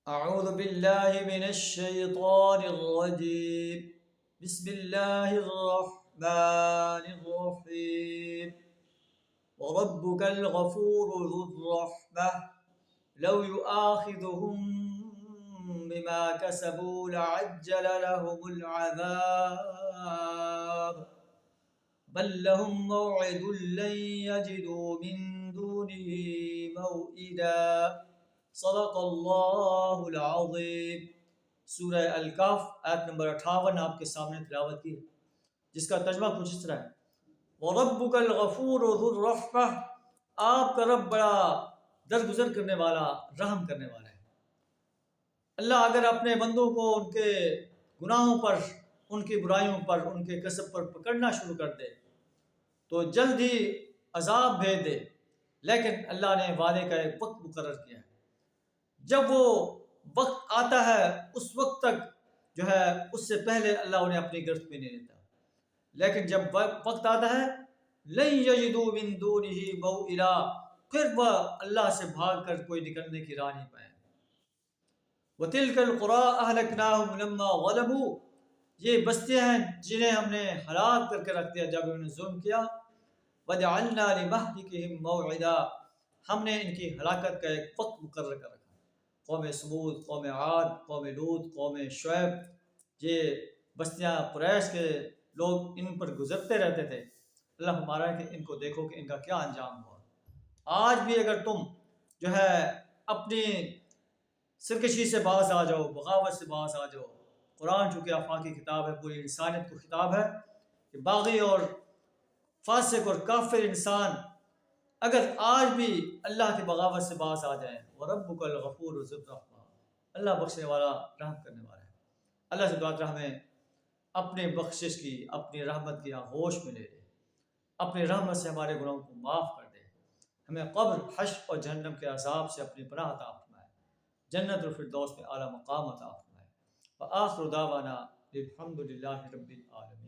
أعوذ بالله من الشيطان الرجيم. بسم الله الرحمن الرحيم. وربك الغفور ذو الرحمة لو يؤاخذهم بما كسبوا لعجل لهم العذاب بل لهم موعد لن يجدوا من دونه موئدا. صدق اللہ العظیم. سورہ الکہف آیت نمبر 58 آپ کے سامنے تلاوت کی ہے، جس کا ترجمہ کچھ اس طرح ہے: وَرَبُّكَ الْغَفُورُ ذُو الرَّحْمَةِ، آپ کا رب بڑا درگزر کرنے والا، رحم کرنے والا ہے۔ اللہ اگر اپنے بندوں کو ان کے گناہوں پر، ان کی برائیوں پر، ان کے کسب پر پکڑنا شروع کر دے تو جلد ہی عذاب بھیج دے، لیکن اللہ نے وعدے کا ایک وقت مقرر کیا ہے۔ جب وہ وقت آتا ہے اس وقت تک جو ہے اس سے پہلے اللہ انہیں اپنی گرفت میں نہیں لیتا، لیکن جب وقت آتا ہے لن یجدوا من دونہ موئلا، پھر وہ اللہ سے بھاگ کر کوئی نکلنے کی راہ نہیں پائیں۔ وَتِلْكَ الْقُرَىٰ أَهْلَكْنَاهُمْ لَمَّا ظَلَمُوا، یہ بستیاں ہیں جنہیں ہم نے ہلاک کر کے رکھ دیا جب انہوں نے ظلم کیا۔ وَجَعَلْنَا لِمَهْلِكِهِمْ مَوْعِدًا، ہم نے ان کی ہلاکت کا ایک وقت مقرر کر رکھا۔ قوم سمود، قوم عاد، قوم لوط، قوم شعیب، یہ بستیاں قریش کے لوگ ان پر گزرتے رہتے تھے۔ اللہ ہمارا ہے کہ ان کو دیکھو کہ ان کا کیا انجام ہوا۔ آج بھی اگر تم جو ہے اپنی سرکشی سے باز آ جاؤ، بغاوت سے باز آ جاؤ، قرآن چونکہ آفاقی کتاب ہے، پوری انسانیت کو خطاب ہے کہ باغی اور فاسق اور کافر انسان اگر آج بھی اللہ کی بغاوت سے باز آ جائیں، وَرَبُّكَ الْغَفُورُ ذُو الرَّحْمَةِ، اللہ بخشنے والا، رحم کرنے والا ہے۔ اللہ سے دعا کر ہمیں اپنے بخشش کی، اپنی رحمت کی آغوش میں لے لے، اپنی رحمت سے ہمارے گناہوں کو معاف کر دے، ہمیں قبر، حشر اور جہنم کے عذاب سے اپنی پناہ عطا فرمائے، جنت الفردوس میں اعلیٰ مقام عطا فرمائے۔ وآخر دعوانا الحمد للہ رب العالمین۔